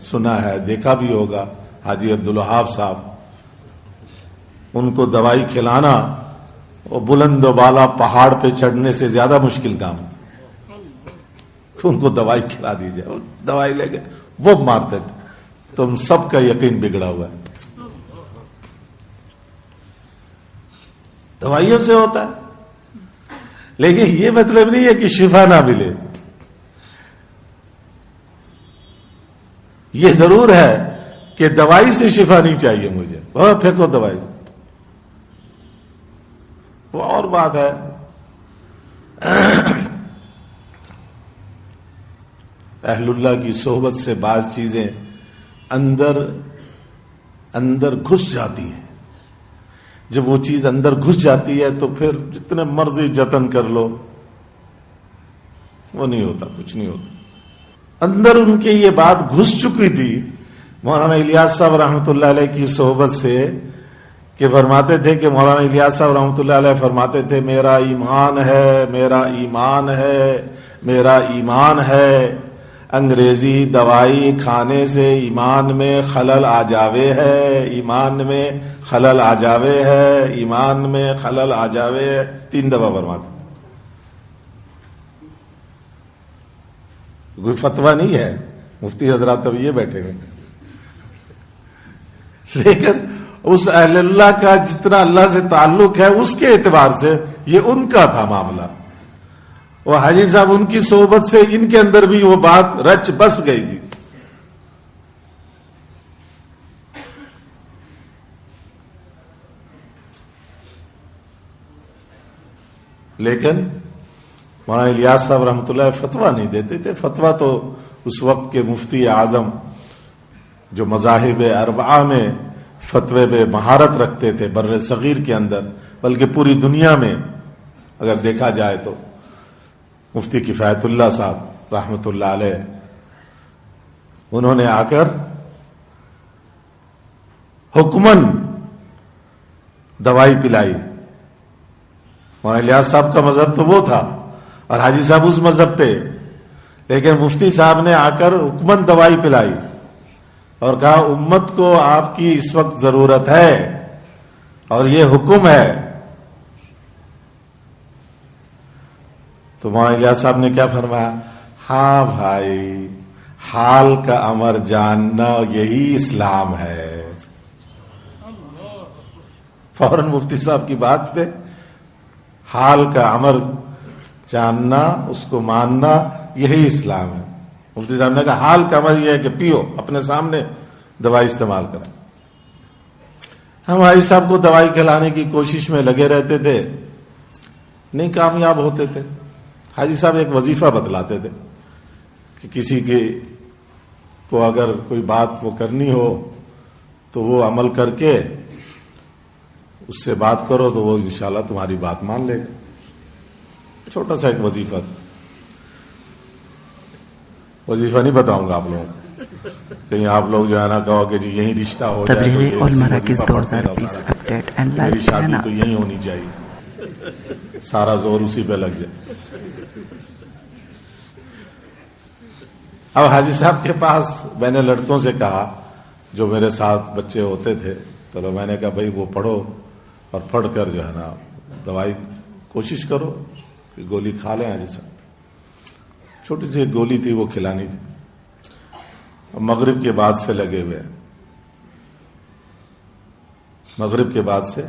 سنا ہے، دیکھا بھی ہوگا، حاجی عبدالوہاب صاحب، ان کو دوائی کھلانا وہ بلند و بالا پہاڑ پہ چڑھنے سے زیادہ مشکل کام، تو ان کو دوائی کھلا دی جائے، وہ دوائی لے کے وہ مارتے تھے. تم سب کا یقین بگڑا ہوا ہے. دوائیوں سے ہوتا ہے، لیکن یہ مطلب نہیں ہے کہ شفا نہ ملے. یہ ضرور ہے کہ دوائی سے شفا نہیں چاہیے مجھے، وہ پھینکو دوائی، وہ اور بات ہے. اہل اللہ کی صحبت سے بعض چیزیں اندر گھس جاتی ہیں. جب وہ چیز اندر گھس جاتی ہے تو پھر جتنے مرضی جتن کر لو وہ نہیں ہوتا، کچھ نہیں ہوتا. اندر ان کے یہ بات گھس چکی تھی مولانا الیاس صاحب رحمۃ اللہ علیہ کی صحبت سے، کہ فرماتے تھے کہ مولانا الیاس صاحب رحمۃ اللہ علیہ فرماتے تھے میرا ایمان ہے، میرا ایمان ہے، میرا ایمان ہے، انگریزی دوائی کھانے سے ایمان میں خلل آ جاوے ہے، ایمان میں خلل آ جاوے ہے، ایمان میں خلل آ جاوے ہے. 3 دفعہ فرماتے تھے. کوئی فتویٰ نہیں ہے، مفتی حضرات اب یہ بیٹھے ہوئے، لیکن اس اہل اللہ کا جتنا اللہ سے تعلق ہے اس کے اعتبار سے یہ ان کا تھا معاملہ. وہ حاجی صاحب ان کی صحبت سے ان کے اندر بھی وہ بات رچ بس گئی تھی. لیکن مولانا الیاس صاحب رحمۃ اللہ فتویٰ نہیں دیتے تھے. فتویٰ تو اس وقت کے مفتی اعظم جو مذاہب اربعہ میں فتوے پہ مہارت رکھتے تھے بر صغیر کے اندر، بلکہ پوری دنیا میں اگر دیکھا جائے تو مفتی کفایت اللہ صاحب رحمۃ اللہ علیہ، انہوں نے آ کر حکمن دوائی پلائی. مولانا الیاس صاحب کا مذہب تو وہ تھا اور حاجی صاحب اس مذہب پہ، لیکن مفتی صاحب نے آ کر حکمن دوائی پلائی اور کہا امت کو آپ کی اس وقت ضرورت ہے اور یہ حکم ہے. تو مولانا الیاس صاحب نے کیا فرمایا؟ ہاں بھائی، حال کا امر جاننا یہی اسلام ہے. فوراً مفتی صاحب کی بات پہ حال کا امر جاننا، اس کو ماننا یہی اسلام ہے. مفتی صاحب نے کہا حال کا امر یہ ہے کہ پیو، اپنے سامنے دوائی استعمال کریں. ہم حاجی صاحب کو دوائی کھلانے کی کوشش میں لگے رہتے تھے، نہیں کامیاب ہوتے تھے. حاجی صاحب ایک وظیفہ بتلاتے تھے کہ کسی کو اگر کوئی بات وہ کرنی ہو تو وہ عمل کر کے اس سے بات کرو تو وہ انشاءاللہ تمہاری بات مان لے گا. چھوٹا سا ایک وظیفہ تھا. وظیفہ نہیں بتاؤں گا آپ لوگوں کو، کہیں آپ لوگ جو ہے نا کہو کہ جی یہی رشتہ ہو جائے میری شادی تو یہی ہونی چاہیے، سارا زور اسی پہ لگ جائے. اب حاجی صاحب کے پاس میں نے لڑکوں سے کہا جو میرے ساتھ بچے ہوتے تھے، چلو میں نے کہا بھائی وہ پڑھو اور پڑھ کر جو ہے نا دوائی کوشش کرو کہ گولی کھا لیں. حاجی صاحب چھوٹی سی ایک گولی تھی وہ کھلانی تھی. مغرب کے بعد سے لگے ہوئے ہیں، مغرب کے بعد سے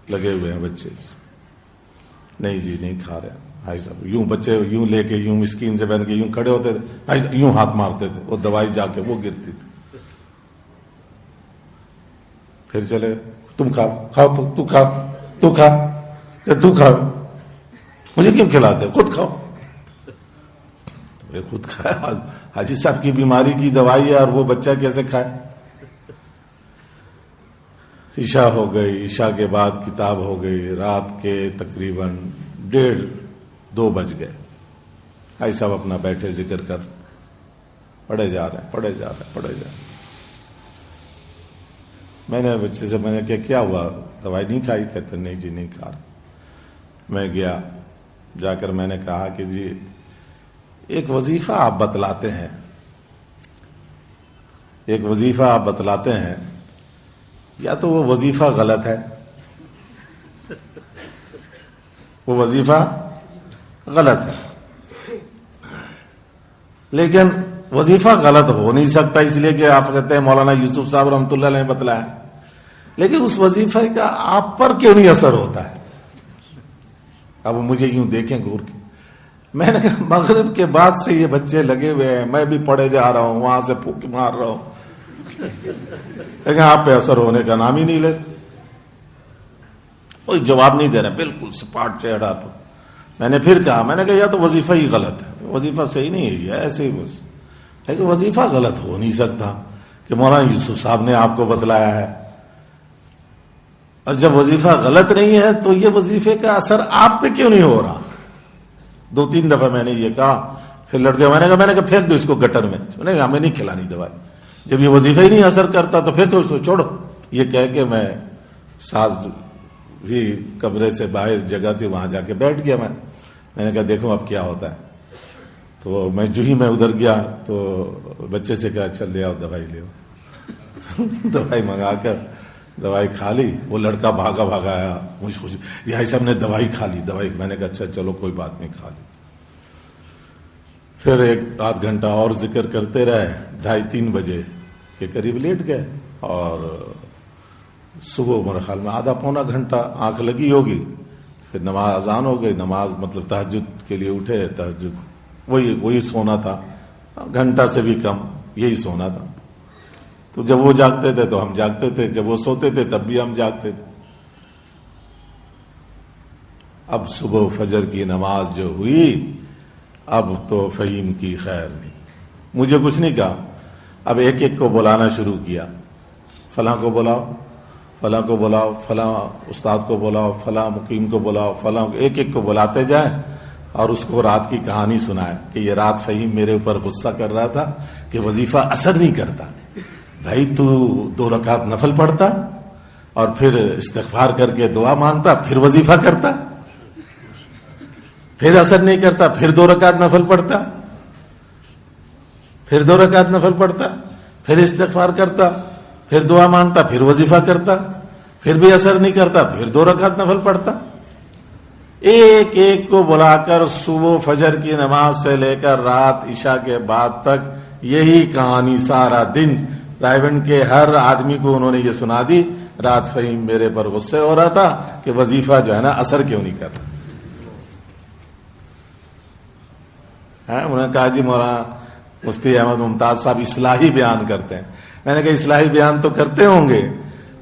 لگے ہوئے ہیں بچے. نہیں جی نہیں کھا رہے. بھائی صاحب یوں بچے یوں لے کے یوں مسکین سے بہن کے یوں کھڑے ہوتے تھے، بھائی یوں ہاتھ مارتے تھے، وہ دوائی جا کے وہ گرتی تھی. پھر چلے تم کھاؤ تو کھا کہ تو کھا، مجھے کیوں کھلاتے، خود کھاؤ. خود کھایا. حاجی صاحب کی بیماری کی دوائی ہے اور وہ بچہ کیسے کھائے. عشاء ہو گئی، عشاء کے بعد کتاب ہو گئی، رات کے تقریباً 1:30-2 بج گئے. حاجی صاحب اپنا بیٹھے ذکر کر پڑھے جا رہے ہیں. میں نے بچے سے میں نے کیا ہوا، دوائی نہیں کھائی؟ کہتے نہیں جی نہیں کھا رہا. میں گیا، جا کر میں نے کہا کہ جی ایک وظیفہ آپ بتلاتے ہیں، ایک وظیفہ آپ بتلاتے ہیں، یا تو وہ وظیفہ غلط ہے، وہ وظیفہ غلط ہے، لیکن وظیفہ غلط ہو نہیں سکتا اس لیے کہ آپ کہتے ہیں مولانا یوسف صاحب رحمۃ اللہ علیہ نے بتلایا، لیکن اس وظیفے کا آپ پر کیوں نہیں اثر ہوتا ہے؟ اب مجھے یوں دیکھیں گور کے، میں نے کہا مغرب کے بعد سے یہ بچے لگے ہوئے ہیں، میں بھی پڑھے جا رہا ہوں، وہاں سے پھوک مار رہا ہوں، لیکن آپ پہ اثر ہونے کا نام ہی نہیں لیتے، کوئی جواب نہیں دے رہے، بالکل سپاٹ چہرہ پر۔ میں نے پھر کہا، میں نے کہا یا تو وظیفہ ہی غلط ہے، وظیفہ صحیح نہیں ہے، ایسے ہی بس، لیکن وظیفہ غلط ہو نہیں سکتا کہ مولانا یوسف صاحب نے آپ کو بتلایا ہے، اور جب وظیفہ غلط نہیں ہے تو یہ وظیفے کا اثر آپ پہ کیوں نہیں ہو رہا؟ 2-3 دفعہ میں نے یہ کہا، پھر لڑ گیا، میں نے کہا پھینک دو اس کو گٹر میں، ہمیں نہیں کھلانی دوائی، جب یہ وظیفہ ہی نہیں اثر کرتا تو پھینکو اس کو، چھوڑو۔ یہ کہہ کے میں ساتھ بھی کمرے سے باہر جگہ تھی، وہاں جا کے بیٹھ گیا۔ میں نے کہا دیکھو اب کیا ہوتا ہے۔ تو میں جو ہی میں ادھر گیا تو بچے سے کہا چل لے آؤ دوائی لے آؤ۔ دوائی منگا کر دوائی کھا لی، وہ لڑکا بھاگا آیا، مجھ خوشی یہ صاحب نے دوائی کھا لی، دوائی۔ میں نے کہا اچھا چلو کوئی بات نہیں، کھا لی۔ پھر 1-8 گھنٹہ اور ذکر کرتے رہے، 2:30-3 بجے کے قریب لیٹ گئے، اور صبح میرے خیال میں آدھا پونا گھنٹہ آنکھ لگی ہوگی، پھر نماز اذان ہو گئی، نماز مطلب تہجد کے لیے اٹھے، تہجد وہی سونا تھا، گھنٹہ سے بھی کم یہی سونا تھا۔ تو جب وہ جاگتے تھے تو ہم جاگتے تھے، جب وہ سوتے تھے تب بھی ہم جاگتے تھے۔ اب صبح فجر کی نماز جو ہوئی، اب تو فہیم کی خیر نہیں، مجھے کچھ نہیں کہا، اب ایک ایک کو بلانا شروع کیا، فلاں کو بلاؤ، فلاں کو بلاؤ، فلاں استاد کو بلاؤ، فلاں مقیم کو بلاؤ، فلاں ایک ایک کو بلاتے جائیں، اور اس کو رات کی کہانی سنائے کہ یہ رات فہیم میرے اوپر غصہ کر رہا تھا کہ وظیفہ اثر نہیں کرتا، بھائی تو 2 رکعت نفل پڑھتا اور پھر استغفار کر کے دعا مانگتا، پھر وظیفہ کرتا، پھر اثر نہیں کرتا، پھر 2 رکعت نفل پڑھتا، پھر 2 رکعت نفل پڑھتا، پھر استغفار کرتا، پھر دعا مانگتا، پھر وظیفہ کرتا، پھر بھی اثر نہیں کرتا، پھر 2 رکعت نفل پڑھتا۔ ایک ایک کو بلا کر صبح فجر کی نماز سے لے کر رات عشاء کے بعد تک یہی کہانی سارا دن رائے کے ہر آدمی کو انہوں نے یہ سنا دی، رات فہیم میرے پر غصے ہو رہا تھا کہ وظیفہ جو ہے نا اثر کیوں نہیں کرتا۔ انہوں نے کہا جی مولانا مفتی احمد ممتاز صاحب اصلاحی بیان کرتے ہیں۔ میں نے کہا اصلاحی بیان تو کرتے ہوں گے،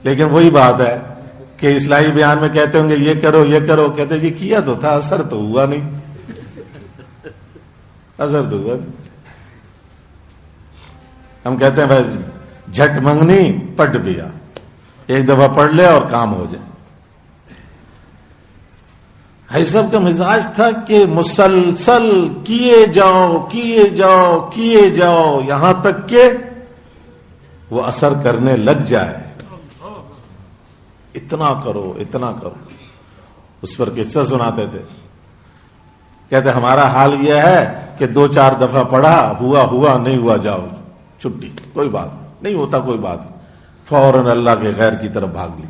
لیکن وہی بات ہے کہ اصلاحی بیان میں کہتے ہوں گے یہ کرو یہ کرو، کہتے جی کیا تو تھا، اثر تو ہوا نہیں، اثر تو ہوا نہیں۔ ہم کہتے ہیں بس جھٹ منگنی پٹ بیا، ایک دفعہ پڑھ لے اور کام ہو جائے۔ بھائی صاحب کا مزاج تھا کہ مسلسل کیے جاؤ کیے جاؤ کیے جاؤ یہاں تک کہ وہ اثر کرنے لگ جائے، اتنا کرو اتنا کرو۔ اس پر قصہ سناتے تھے، کہتے ہمارا حال یہ ہے کہ 2-4 دفعہ پڑھا، ہوا نہیں ہوا جاؤ چھٹی، کوئی بات نہیں ہوتا، کوئی بات نہیں، فوراً اللہ کے غیر کی طرف بھاگ لی۔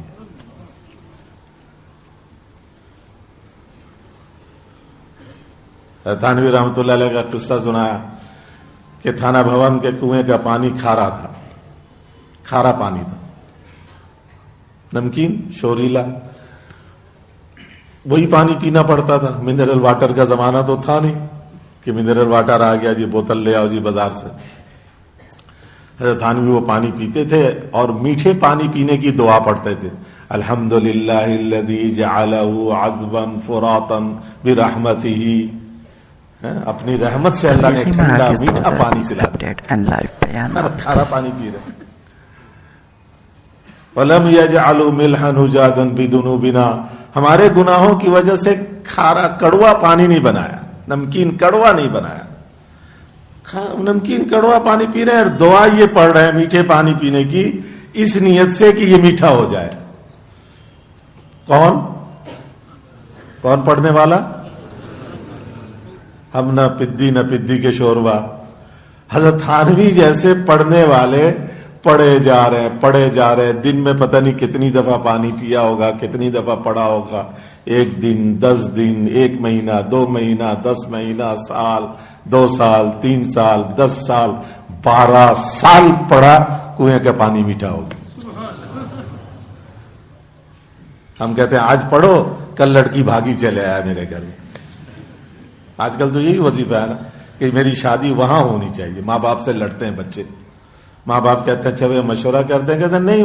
تھانوی رحمۃ اللہ علیہ کا قصہ سنایا کہ تھانہ بھون کے کنویں کا پانی کھارا تھا، کھارا پانی تھا، نمکین شوریلا، وہی پانی پینا پڑتا تھا۔ منرل واٹر کا زمانہ تو تھا نہیں کہ منرل واٹر آ گیا جی بوتل لے آؤ جی بازار سے۔ حضرت تھانوی وہ پانی پیتے تھے اور میٹھے پانی پینے کی دعا پڑھتے تھے، الحمدللہ الذی جعلہ عذبا فراتا برحمتہ، اپنی رحمت سے اللہ نے ٹھنڈا میٹھا پانی پلا دیا، کھارا پانی پی رہے۔ وَلَمْ يَجْعَلُوا مِلْحًا أُجَاجًا بِذُنُوبِنَا، ہمارے گناہوں کی وجہ سے کھارا کڑوا پانی نہیں بنایا، نمکین کڑوا نہیں بنایا۔ نمکین کڑوا پانی پی رہے ہیں اور دعا یہ پڑھ رہے ہیں میٹھے پانی پینے کی، اس نیت سے کہ یہ میٹھا ہو جائے۔ کون پڑھنے والا؟ ہم نہ پدی کے شوروا۔ حضرت تھانوی جیسے پڑھنے والے پڑھے جا رہے ہیں. دن میں پتہ نہیں کتنی دفعہ پانی پیا ہوگا, کتنی دفعہ پڑھا ہوگا. 1 دن, 10 دن, 1 مہینہ, 2 مہینہ, 10 مہینہ, سال, 2 سال, 3 سال, 10 سال, 12 سال پڑھا, کنویں کا پانی میٹھا ہوگا. ہم کہتے ہیں آج پڑھو, کل لڑکی بھاگی چلے آیا میرے گھر میں. آج کل تو یہی وظیفہ ہے نا کہ میری شادی وہاں ہونی چاہیے. ماں باپ سے لڑتے ہیں بچے. ماں باپ کہتے ہیں اچھا بھائی مشورہ کرتے ہیں, کہتے ہیں نہیں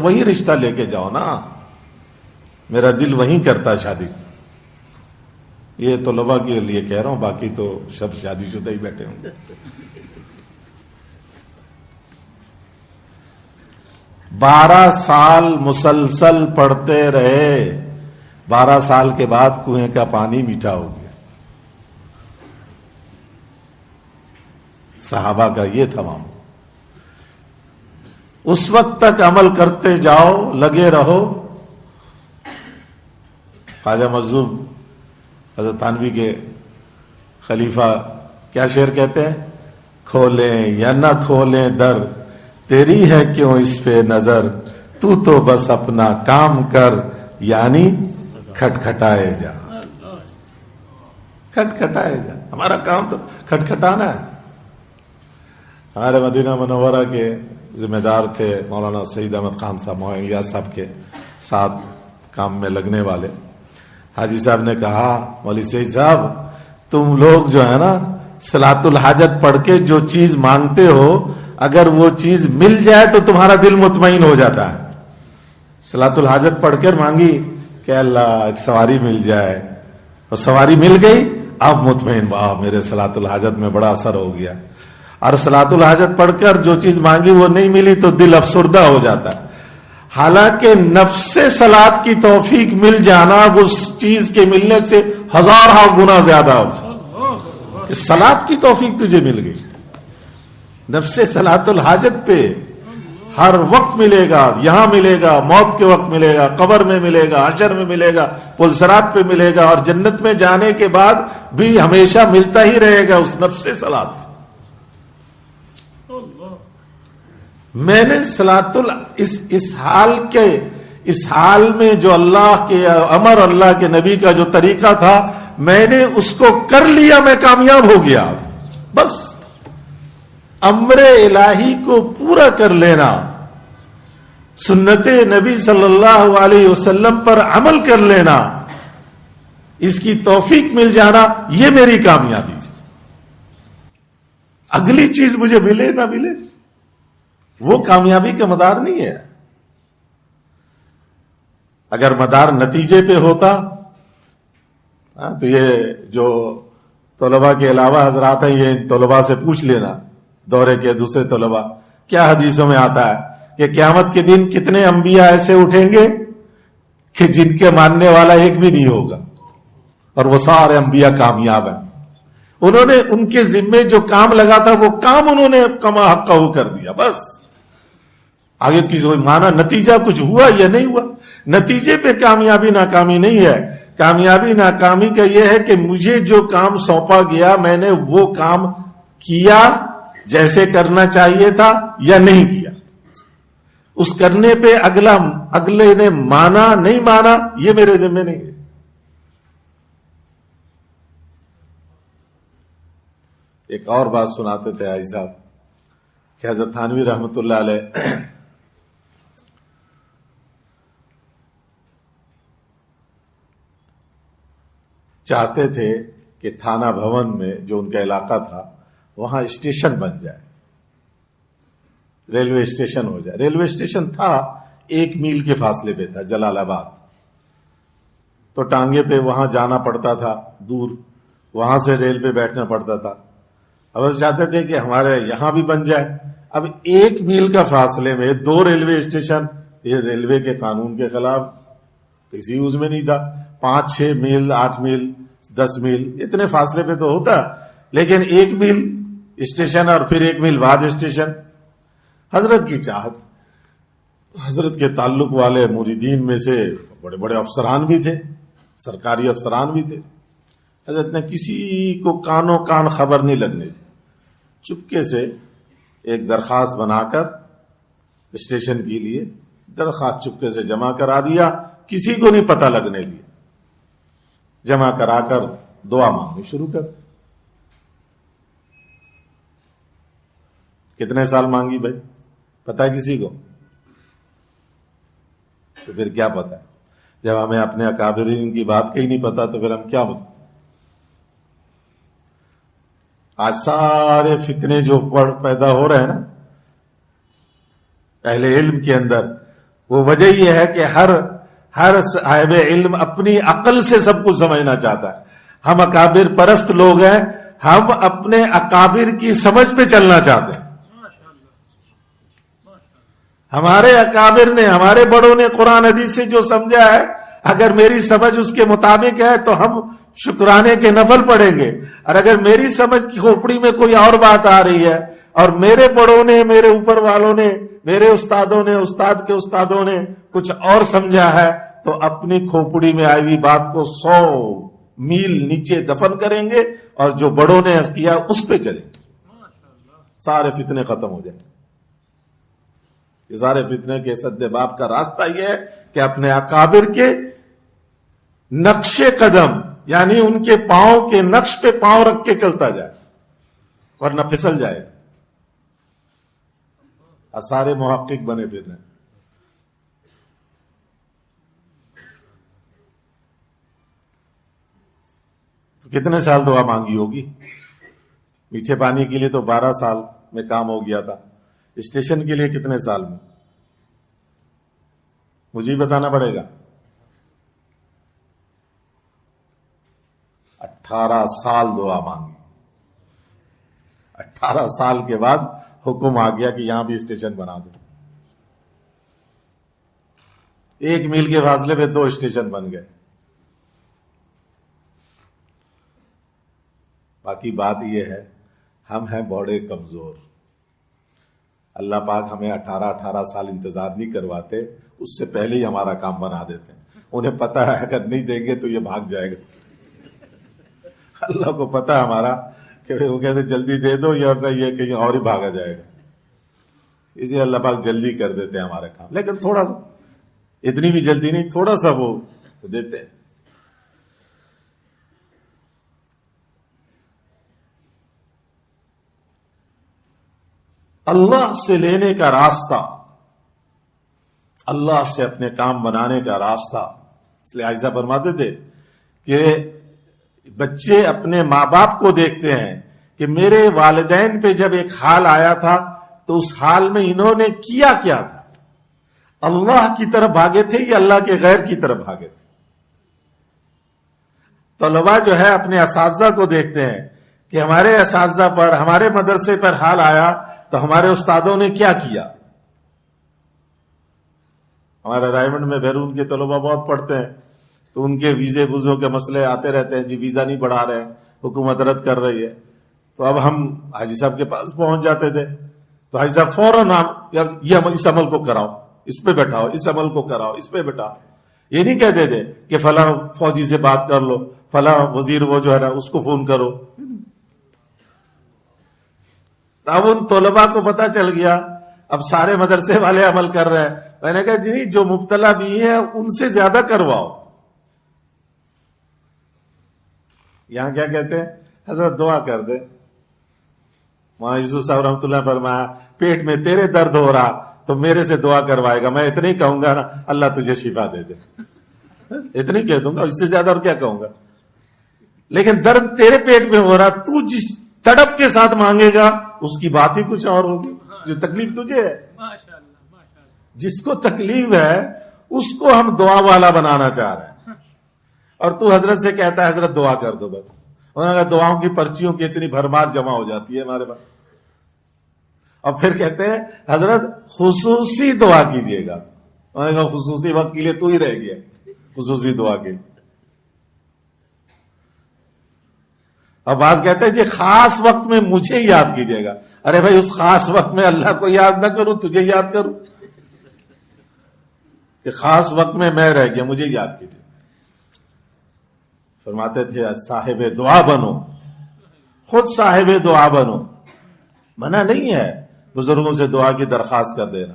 وہی رشتہ لے کے جاؤ نا, میرا دل وہیں کرتا شادی. یہ طلباء کے لیے کہہ رہا ہوں, باقی تو سب شادی شدہ ہی بیٹھے ہوں گے. 12 سال مسلسل پڑھتے رہے, 12 سال کے بعد کنویں کا پانی میٹھا ہو گیا. صحابہ کا یہ تھا معاملہ. اس وقت تک عمل کرتے جاؤ, لگے رہو. خواجہ مظلوم حضرت تھانوی کے خلیفہ کیا شعر کہتے ہیں, کھولیں یا نہ کھولیں در, تیری ہے کیوں اس پہ نظر, تو بس اپنا کام کر, یعنی کھٹکھٹائے جا. کھٹکھٹائے جا, ہمارا کام تو کھٹکھٹانا ہے. ہمارے مدینہ منورہ کے ذمہ دار تھے مولانا سعید احمد خان صاحب, مولانا الیاس صاحب کے ساتھ کام میں لگنے والے. حاجی صاحب نے کہا, مولوی سعید صاحب تم لوگ جو ہے نا صلاۃ الحاجت پڑھ کے جو چیز مانگتے ہو, اگر وہ چیز مل جائے تو تمہارا دل مطمئن ہو جاتا ہے. صلاۃ الحاجت پڑھ کر مانگی کہ اللہ ایک سواری مل جائے, اور سواری مل گئی, اب مطمئن, واہ میرے صلاۃ الحاجت میں بڑا اثر ہو گیا. اور صلاۃ الحاجت پڑھ کر جو چیز مانگی وہ نہیں ملی تو دل افسردہ ہو جاتا ہے. حالانکہ نفس صلاۃ کی توفیق مل جانا اس چیز کے ملنے سے 1000 گنا زیادہ ہو. کہ صلاۃ کی توفیق تجھے مل گئی. نفس صلاۃ الحاجت پہ ہر وقت ملے گا, یہاں ملے گا, موت کے وقت ملے گا, قبر میں ملے گا, حشر میں ملے گا, پل صراط پہ ملے گا, اور جنت میں جانے کے بعد بھی ہمیشہ ملتا ہی رہے گا اس نفس صلاۃ. میں نے اس حال میں جو اللہ کے امر, اللہ کے نبی کا جو طریقہ تھا, میں نے اس کو کر لیا, میں کامیاب ہو گیا. بس امر الہی کو پورا کر لینا, سنت نبی صلی اللہ علیہ وسلم پر عمل کر لینا, اس کی توفیق مل جانا, یہ میری کامیابی. اگلی چیز مجھے ملے نہ ملے وہ کامیابی کا مدار نہیں ہے. اگر مدار نتیجے پہ ہوتا تو یہ جو طلباء کے علاوہ حضرات ہیں, یہ طلباء سے پوچھ لینا, دورے کے دوسرے طلباء, کیا حدیثوں میں آتا ہے کہ قیامت کے دن کتنے انبیاء ایسے اٹھیں گے کہ جن کے ماننے والا ایک بھی نہیں ہوگا, اور وہ سارے انبیاء کامیاب ہیں. انہوں نے ان کے ذمے جو کام لگا تھا وہ کام انہوں نے کما حقہ کر دیا. بس آگے کسی مانا نتیجہ کچھ ہوا یا نہیں ہوا. نتیجے پہ کامیابی ناکامی نہیں ہے. کامیابی ناکامی کا یہ ہے کہ مجھے جو کام سونپا گیا میں نے وہ کام کیا جیسے کرنا چاہیے تھا یا نہیں کیا. اس کرنے پہ اگلے نے مانا نہیں مانا یہ میرے ذمہ نہیں ہے. ایک اور بات سناتے تھے حاجی صاحب کہ حضرت تھانوی رحمت اللہ علیہ چاہتے تھے کہ تھانہ بھون میں جو ان کا علاقہ تھا وہاں اسٹیشن بن جائے, ریلوے اسٹیشن ہو جائے. ریلوے اسٹیشن تھا 1 میل کے فاصلے پہ تھا, جلال آباد. تو ٹانگے پہ وہاں جانا پڑتا تھا دور, وہاں سے ریل پہ بیٹھنا پڑتا تھا. اب چاہتے تھے کہ ہمارے یہاں بھی بن جائے. اب 1 میل کا فاصلے میں 2 ریلوے اسٹیشن, یہ ریلوے کے قانون کے خلاف, کسی یوز میں نہیں تھا. 5-6 میل, 8 میل, 10 میل اتنے فاصلے پہ تو ہوتا, لیکن 1 میل اسٹیشن اور پھر 1 میل بعد اسٹیشن. حضرت کی چاہت, حضرت کے تعلق والے مریدین میں سے بڑے بڑے افسران بھی تھے, سرکاری افسران بھی تھے. حضرت نے کسی کو کانوں کان خبر نہیں لگنے دی, چپکے سے ایک درخواست بنا کر اسٹیشن کے لیے درخواست چپکے سے جمع کرا دیا، کسی کو نہیں پتہ لگنے دیا، جمع کرا کر دعا مانگنی شروع کر. کتنے سال مانگی بھائی؟ پتہ ہے کسی کو؟ تو پھر کیا پتہ ہے؟ جب ہمیں اپنے اکابرین کی بات کا ہی نہیں پتا تو پھر ہم کیا بتائیں؟ آج سارے فتنے جو پیدا ہو رہے ہیں نا اہل علم کے اندر، وہ وجہ یہ ہے کہ ہر صاحب علم اپنی عقل سے سب کچھ سمجھنا چاہتا ہے. ہم اکابر پرست لوگ ہیں، ہم اپنے اکابر کی سمجھ پہ چلنا چاہتے ہیں. ہمارے اکابر نے، ہمارے بڑوں نے قرآن حدیث سے جو سمجھا ہے، اگر میری سمجھ اس کے مطابق ہے تو ہم شکرانے کے نفل پڑھیں گے، اور اگر میری سمجھ کی کھوپڑی میں کوئی اور بات آ رہی ہے اور میرے بڑوں نے، میرے اوپر والوں نے، میرے استادوں نے، استاد کے استادوں نے کچھ اور سمجھا ہے، تو اپنی کھوپڑی میں آئی ہوئی بات کو 100 میل نیچے دفن کریں گے اور جو بڑوں نے کیا اس پہ چلیں گے. سارے فتنے ختم ہو جائیں گے. یہ سارے فتنے کے سد باب کا راستہ یہ ہے کہ اپنے اکابر کے نقش قدم، یعنی ان کے پاؤں کے نقش پہ پاؤں رکھ کے چلتا جائے ورنہ پھسل جائے. سارے محقق بنے پھر رہے. تو کتنے سال دعا مانگی ہوگی؟ میٹھے پانی کے لیے تو 12 سال میں کام ہو گیا تھا، اسٹیشن کے لیے کتنے سال میں؟ مجھے ہی بتانا پڑے گا. 18 سال دعا مانگی. 18 سال کے بعد حکم آ گیا کہ یہاں بھی اسٹیشن بنا دو. 1 میل کے فاصلے پہ 2 اسٹیشن بن گئے. باقی بات یہ ہے، ہم ہیں بڑے کمزور. اللہ پاک ہمیں 18 سال انتظار نہیں کرواتے، اس سے پہلے ہی ہمارا کام بنا دیتے ہیں. انہیں پتا ہے اگر نہیں دیں گے تو یہ بھاگ جائے گا. اللہ کو پتا ہے ہمارا کہ وہ کہتے جلدی دے دو، یہ کہیں اور ہی بھاگا جائے گا. اس لیے اللہ پاک جلدی کر دیتے ہیں ہمارے کام، لیکن تھوڑا سا، اتنی بھی جلدی نہیں، تھوڑا سا وہ دیتے ہیں. اللہ سے لینے کا راستہ، اللہ سے اپنے کام بنانے کا راستہ. اس لیے عائشہ فرماتے تھے کہ بچے اپنے ماں باپ کو دیکھتے ہیں کہ میرے والدین پہ جب ایک حال آیا تھا تو اس حال میں انہوں نے کیا کیا تھا. اللہ کی طرف بھاگے تھے یا اللہ کے غیر کی طرف بھاگے تھے؟ طلباء جو ہے اپنے اساتذہ کو دیکھتے ہیں کہ ہمارے اساتذہ پر، ہمارے مدرسے پر حال آیا تو ہمارے استادوں نے کیا کیا. ہمارے رائمنڈ میں بیرون کے طلباء بہت پڑھتے ہیں تو ان کے ویزے ووزوں کے مسئلے آتے رہتے ہیں. جی ویزا نہیں بڑھا رہے ہیں، حکومت رد کر رہی ہے. تو اب ہم حاجی صاحب کے پاس پہنچ جاتے تھے تو حاجی صاحب فوراً اس عمل کو کراؤ، اس پہ بیٹھاؤ، اس عمل کو کراؤ، اس پہ بیٹھاؤ. یہ نہیں کہتے تھے کہ فلاں فوجی سے بات کر لو، فلاں وزیر وہ جو ہے نا اس کو فون کرو. اب ان طلباء کو پتا چل گیا، اب سارے مدرسے والے عمل کر رہے ہیں. میں نے کہا جی جو مبتلا بھی ہیں ان سے زیادہ کرواؤ. یہاں کیا کہتے ہیں؟ حضرت دعا کر دے. مولانا یوسف صاحب رحمۃ اللہ فرمایا پیٹ میں تیرے درد ہو رہا تو میرے سے دعا کروائے گا، میں اتنے ہی کہوں گا نا اللہ تجھے شفا دے دے، اتنے کہہ دوں گا، اس سے زیادہ اور کیا کہوں گا. لیکن درد تیرے پیٹ میں ہو رہا، تو جس تڑپ کے ساتھ مانگے گا اس کی بات ہی کچھ اور ہوگی. جو تکلیف تجھے ہے، جس کو تکلیف ہے اس کو ہم دعا والا بنانا چاہ رہے ہیں، اور تو حضرت سے کہتا ہے حضرت دعا کر دو. بس انہوں نے کہا دعاؤں کی پرچیوں کی اتنی بھرمار جمع ہو جاتی ہے ہمارے پاس، اور پھر کہتے ہیں حضرت خصوصی دعا کیجیے گا. انہوں نے کہا خصوصی وقت کے لیے تو ہی رہ گیا، خصوصی دعا کے لیے. اور بعض کہتے ہیں جی خاص وقت میں مجھے یاد کیجیے گا. ارے بھائی اس خاص وقت میں اللہ کو یاد نہ کروں، تجھے یاد کروں کہ خاص وقت میں رہ گیا، مجھے یاد کیجیے. فرماتے تھے صاحب دعا بنو، خود صاحب دعا بنو. منع نہیں ہے بزرگوں سے دعا کی درخواست کر دینا،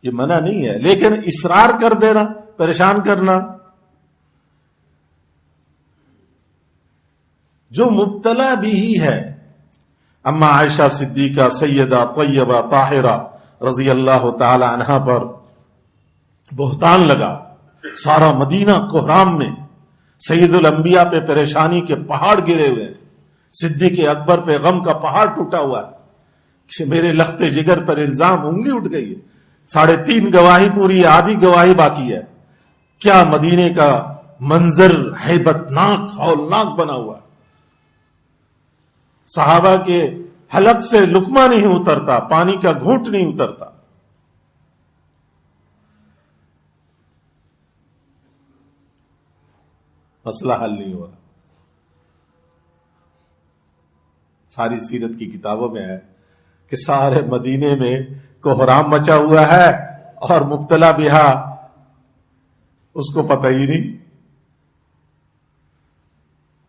یہ منع نہیں ہے، لیکن اصرار کر دینا، پریشان کرنا. جو مبتلا بھی ہی ہے. اما عائشہ صدیقہ سیدہ طیبہ طاہرہ رضی اللہ تعالی عنہا پر بہتان لگا، سارا مدینہ کوہرام میں، سید الانبیاء پہ پریشانی کے پہاڑ گرے ہوئے ہیں، صدیق اکبر پہ غم کا پہاڑ ٹوٹا ہوا ہے کہ میرے لخت جگر پر الزام، انگلی اٹھ گئی ہے، 3.5 گواہی پوری، آدھی گواہی باقی ہے. کیا مدینے کا منظر ہیبت ناک ہولناک بنا ہوا ہے. صحابہ کے حلق سے لقمہ نہیں اترتا، پانی کا گھونٹ نہیں اترتا. مسئلہ حل نہیں ہو رہا. ساری سیرت کی کتابوں میں ہے کہ سارے مدینے میں کوہرام مچا ہوا ہے اور مبتلا بہا اس کو پتہ ہی نہیں.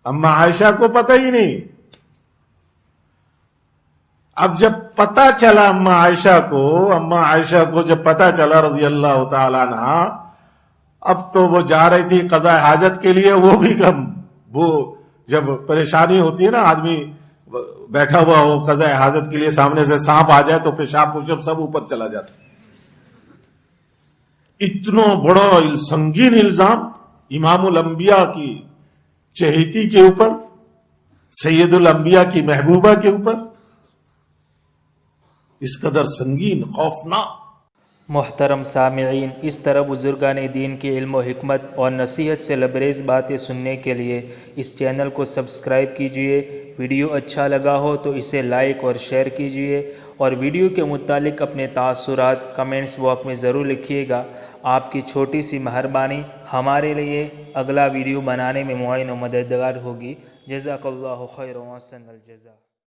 اما عائشہ کو پتہ ہی نہیں. اب جب پتہ چلا اما عائشہ کو جب پتہ چلا رضی اللہ تعالی عنہ، اب تو وہ جا رہی تھی قضاء حاجت کے لیے. وہ بھی وہ جب پریشانی ہوتی ہے نا، آدمی بیٹھا ہوا ہو قضاء حاجت کے لیے، سامنے سے سانپ آ جائے تو پیشاب پوشاب سب اوپر چلا جاتا. اتنا بڑا سنگین الزام امام الانبیاء کی چہیتی کے اوپر، سید الانبیاء کی محبوبہ کے اوپر، اس قدر سنگین، خوفناک. محترم سامعین، اس طرح بزرگان دین کی علم و حکمت اور نصیحت سے لبریز باتیں سننے کے لیے اس چینل کو سبسکرائب کیجئے. ویڈیو اچھا لگا ہو تو اسے لائک اور شیئر کیجئے، اور ویڈیو کے متعلق اپنے تاثرات کمنٹس باکس میں ضرور لکھیے گا. آپ کی چھوٹی سی مہربانی ہمارے لیے اگلا ویڈیو بنانے میں معین و مددگار ہوگی. جزاک اللہ خیر و احسن الجزاء.